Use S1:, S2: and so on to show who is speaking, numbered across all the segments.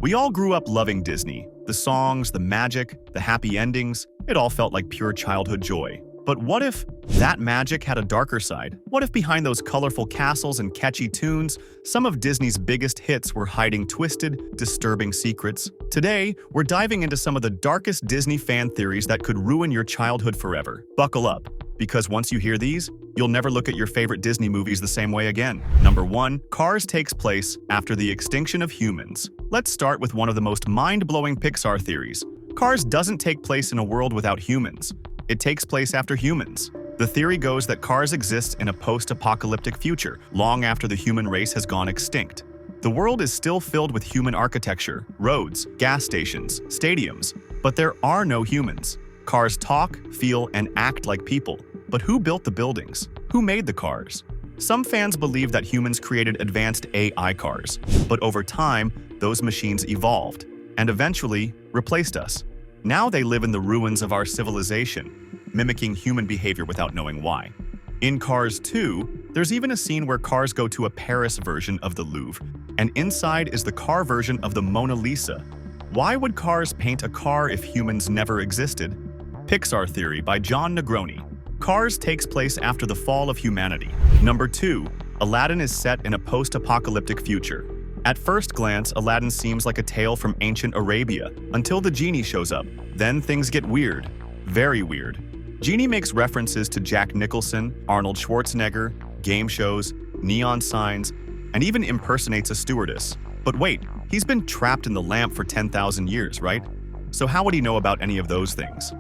S1: We all grew up loving Disney. The songs, the magic, the happy endings, it all felt like pure childhood joy. But what if that magic had a darker side? What if behind those colorful castles and catchy tunes, some of Disney's biggest hits were hiding twisted, disturbing secrets? Today, we're diving into some of the darkest Disney fan theories that could ruin your childhood forever. Buckle up, because once you hear these, you'll never look at your favorite Disney movies the same way again. Number 1. Cars takes place after the extinction of humans. Let's start with one of the most mind-blowing Pixar theories. Cars doesn't take place in a world without humans. It takes place after humans. The theory goes that cars exist in a post-apocalyptic future, long after the human race has gone extinct. The world is still filled with human architecture, roads, gas stations, stadiums, but there are no humans. Cars talk, feel, and act like people. But who built the buildings? Who made the cars? Some fans believe that humans created advanced AI cars, but over time, those machines evolved and eventually replaced us. Now they live in the ruins of our civilization, mimicking human behavior without knowing why. In Cars 2, there's even a scene where cars go to a Paris version of the Louvre, and inside is the car version of the Mona Lisa. Why would cars paint a car if humans never existed? Pixar Theory by John Negroni. Cars takes place after the fall of humanity. Number 2. Aladdin is set in a post-apocalyptic future. At first glance, Aladdin seems like a tale from ancient Arabia, until the genie shows up. Then things get weird. Very weird. Genie makes references to Jack Nicholson, Arnold Schwarzenegger, game shows, neon signs, and even impersonates a stewardess. But wait, he's been trapped in the lamp for 10,000 years, right? So how would he know about any of those things?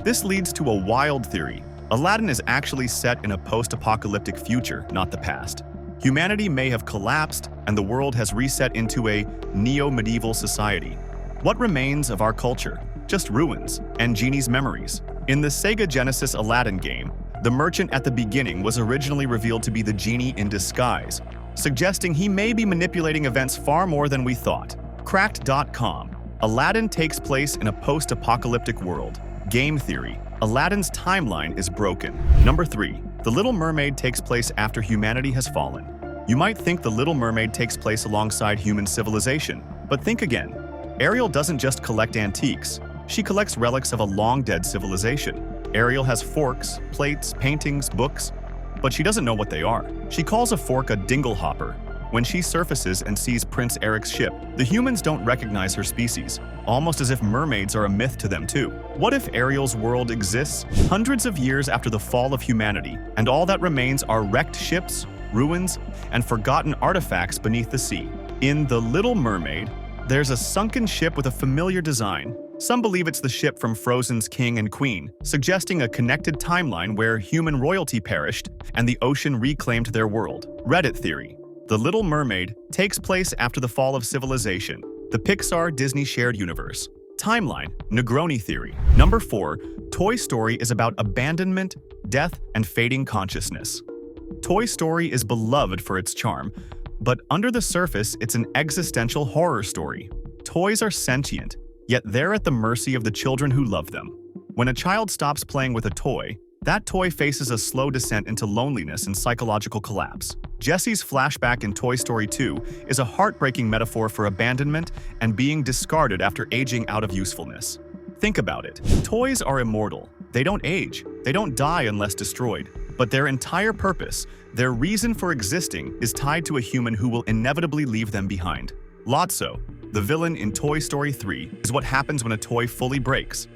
S1: This leads to a wild theory. Aladdin is actually set in a post-apocalyptic future, not the past. Humanity may have collapsed, and the world has reset into a neo-medieval society. What remains of our culture? Just ruins and Genie's memories. In the Sega Genesis Aladdin game, the merchant at the beginning was originally revealed to be the genie in disguise, suggesting he may be manipulating events far more than we thought. Cracked.com. Aladdin takes place in a post-apocalyptic world. Game theory. Aladdin's timeline is broken. Number 3. The Little Mermaid takes place after humanity has fallen. You might think The Little Mermaid takes place alongside human civilization, but think again. Ariel doesn't just collect antiques. She collects relics of a long-dead civilization. Ariel has forks, plates, paintings, books, but she doesn't know what they are. She calls a fork a dinglehopper. When she surfaces and sees Prince Eric's ship, the humans don't recognize her species, almost as if mermaids are a myth to them too. What if Ariel's world exists hundreds of years after the fall of humanity, and all that remains are wrecked ships, ruins, and forgotten artifacts beneath the sea? In The Little Mermaid, there's a sunken ship with a familiar design. Some believe it's the ship from Frozen's King and Queen, suggesting a connected timeline where human royalty perished and the ocean reclaimed their world. Reddit theory. The Little Mermaid takes place after the fall of civilization, the Pixar-Disney shared universe. Timeline, Negroni theory. Number 4, Toy Story is about abandonment, death, and fading consciousness. Toy Story is beloved for its charm, but under the surface, it's an existential horror story. Toys are sentient, yet they're at the mercy of the children who love them. When a child stops playing with a toy, that toy faces a slow descent into loneliness and psychological collapse. Jessie's flashback in Toy Story 2 is a heartbreaking metaphor for abandonment and being discarded after aging out of usefulness. Think about it. Toys are immortal. They don't age. They don't die unless destroyed. But their entire purpose, their reason for existing, is tied to a human who will inevitably leave them behind. Lotso, the villain in Toy Story 3, is what happens when a toy fully breaks,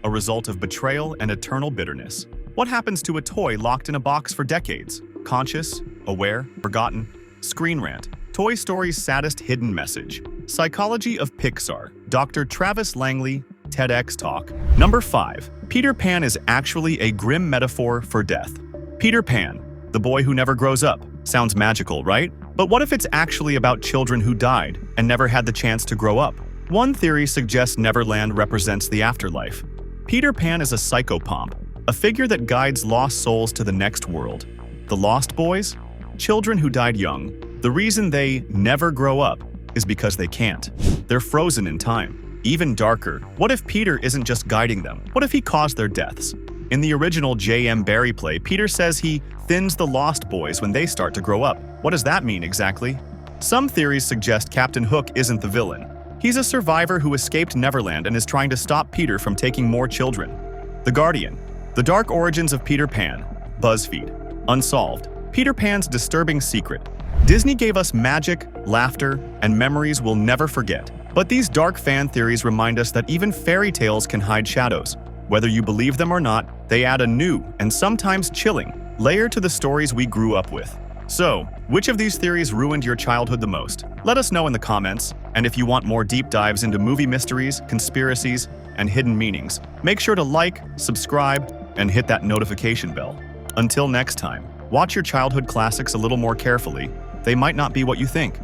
S1: a result of betrayal and eternal bitterness. What happens to a toy locked in a box for decades? Conscious, aware, forgotten? Screen Rant. Toy Story's saddest hidden message. Psychology of Pixar. Dr. Travis Langley, TEDx Talk. Number 5. Peter Pan is actually a grim metaphor for death. Peter Pan, the boy who never grows up. Sounds magical, right? But what if it's actually about children who died and never had the chance to grow up? One theory suggests Neverland represents the afterlife. Peter Pan is a psychopomp, a figure that guides lost souls to the next world. The Lost Boys? Children who died young. The reason they never grow up is because they can't. They're frozen in time. Even darker, what if Peter isn't just guiding them? What if he caused their deaths? In the original J.M. Barrie play, Peter says he thins the Lost Boys when they start to grow up. What does that mean exactly? Some theories suggest Captain Hook isn't the villain. He's a survivor who escaped Neverland and is trying to stop Peter from taking more children. The Guardian. The Dark Origins of Peter Pan. BuzzFeed. Unsolved. Peter Pan's disturbing secret. Disney gave us magic, laughter, and memories we'll never forget. But these dark fan theories remind us that even fairy tales can hide shadows. Whether you believe them or not, they add a new, and sometimes chilling, layer to the stories we grew up with. So, which of these theories ruined your childhood the most? Let us know in the comments, and if you want more deep dives into movie mysteries, conspiracies, and hidden meanings, make sure to like, subscribe, and hit that notification bell. Until next time, watch your childhood classics a little more carefully. They might not be what you think.